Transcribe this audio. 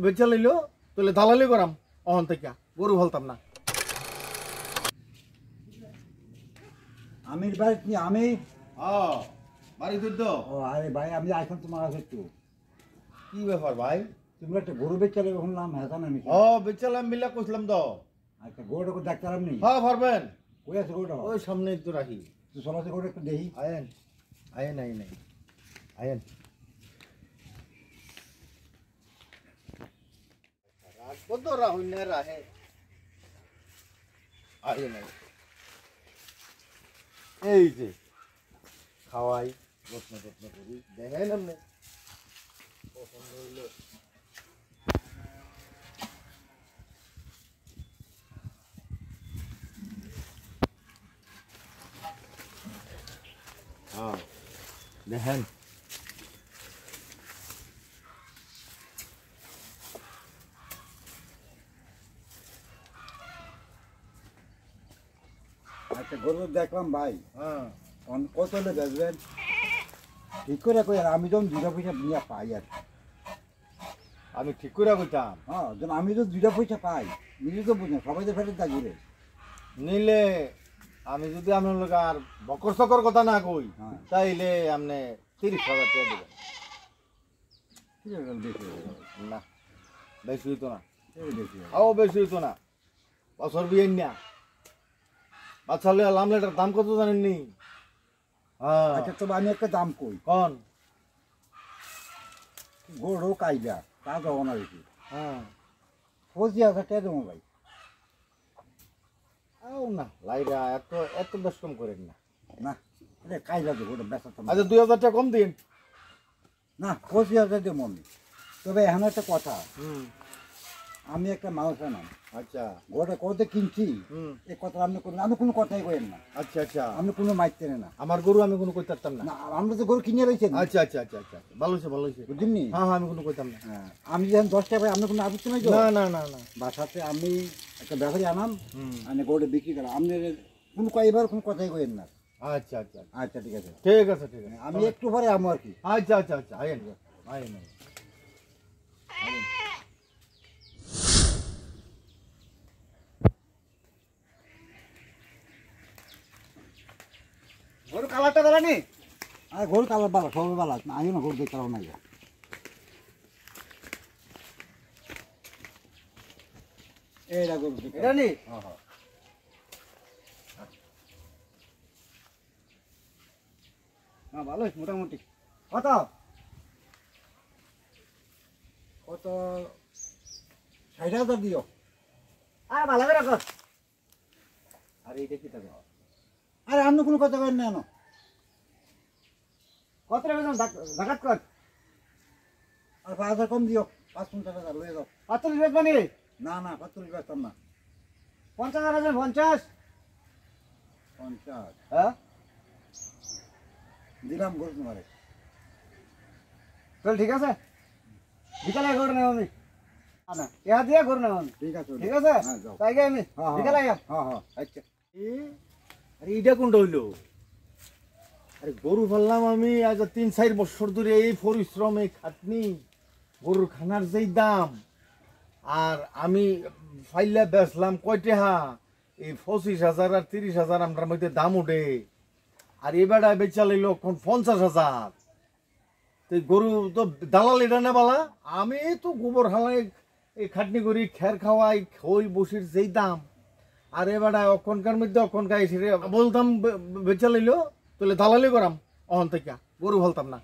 বেচা লইলো তাহলে দালালি করাম অহন থেকে গরু ফলতাম না। আমির ভাই কি আমি বাড়ি তুই তো? ও আরে ভাই আমি এখন তোমার কাছে একটু কি ব্যাপার ভাই? তুমি একটা গরু বেচা লেগে শুনলাম হ্যাঁ আমি বেচালাম মিলা কইছিলাম তো। আচ্ছা গরুটা ডাক্তার আপনি পারবেন। কই আছে গরুটা? ওই সামনে একটু রাখি। তুই চলাচল গরু একটু দেখি। আয়েন আয়েন আয়েন আয়েন রাখবো তো রাহুল না রাহে। আয়েন এই যে খাওয়াই যত্ন যত্ন করি দেখেন আপনি পছন্দ হইল। দেখেন আচ্ছা গরু দেখলাম ভাই কত হলে বেচবেন ঠিক করে কই আর আমি যখন দুটা পয়সা নিয়ে পাই আর আমি ঠিক করে কইতাম যখন আমি তো দুটা পয়সা পাই নিজে তো বুঝেন সবাই তো ফেরত দা ঘুরে নিলে আমি যদি আপনার লোক আর বকর সকর কথা না কই তাইলে আপনি 30,000 টাকা দেবেন। না বেশি হইতো না, বেশি হইতো না। বছর বিয়ে না বাচ্চা হলে লামলেটার দাম কত জানেননি? আচ্ছা তবে আমি একটা দাম কই কন গরু কাইলা তা যাবো না বেশি 25,000 টাকা দেবো ভাই। না লাইরা এত এত বেশ কম করেন না। না এটা কাইলা দেবো ওটা বেচা তো আচ্ছা 2,000 টাকা কম দিন। না 25,000 দেবো আমি। তবে এখন একটা কথা আমি একটা মানুষ আনাম আচ্ছা গোটা কত কিনছি এই কথা আপনি আমি কোনো কথাই কইেন না। আচ্ছা আচ্ছা আপনি কোনো মাইতে না আমার গরু আমি কোনো কইতে পারতাম না। না আমরা তো গরু কিনে রয়েছেন। আচ্ছা আচ্ছা আচ্ছা আচ্ছা ভালো হয়েছে ভালো হয়েছে বুঝলেন নি? হ্যাঁ আমি কোনো কইতাম না। আমি যখন 10 টাকা পাই আপনি কোনো আপত্তি নাই তো? না না না না বাসাতে আমি একটা ব্যাপারী আনাম মানে গরুটা বিক্রি করলাম আপনি কোনো এবার কোনো কথাই কইেন না। আচ্ছা আচ্ছা আচ্ছা ঠিক আছে ঠিক আছে ঠিক আছে আমি একটু পরে আমো আর কি। আচ্ছা আচ্ছা আচ্ছা আইন আইন গরু কালারটা ভালো নি? আর গরু কালার ভালো সবই ভালো আইও না গরু দেখতে না এইটা গরু এটা নি? হ্যাঁ ভালো মোটামুটি কত কত 60,000 দিও। আর ভালো করে রাখো। আর এইটা কি টাকা? আরে আপনি কোনো কথা করেন না কত টাকা জাকাত কর আর 5,000 কম দিও 50,000 লয়ে যাও। 45 বেচবা নি? না না 45 বেচতাম না। 50,000 50 হ্যাঁ দিলাম গরু তোমারে। চল ঠিক আছে বিকালে গরু নেব আমি না ইয়া দিয়ে গরু নেব আমি। ঠিক আছে ঠিক আছে তাই গে আমি বিকালে আইয়া। আচ্ছা আরে এইটা কোনটা হইলো? আরে গরু ফেললাম আমি আজ 3-4 বছর ধরে এই পরিশ্রম এই খাটনি গরুর খানার যেই দাম আর আমি ফাইলে বেচলাম কয়টা এই 25,000 আর 30,000 আমরার মধ্যে দাম উঠে আর এবারে বেচা লইল 50,000। তো গরু তো দালাল এটা না বালা আমি তো গোবর হালাই এই খাটনি করি খের খাওয়াই খই বসির যেই দাম আর এবারে অক্ষণকার মধ্যে অক্ষণকার এসে বলতাম বেচা লইল তাহলে দালালি করাম অহন থেকে গরু ফলতাম না।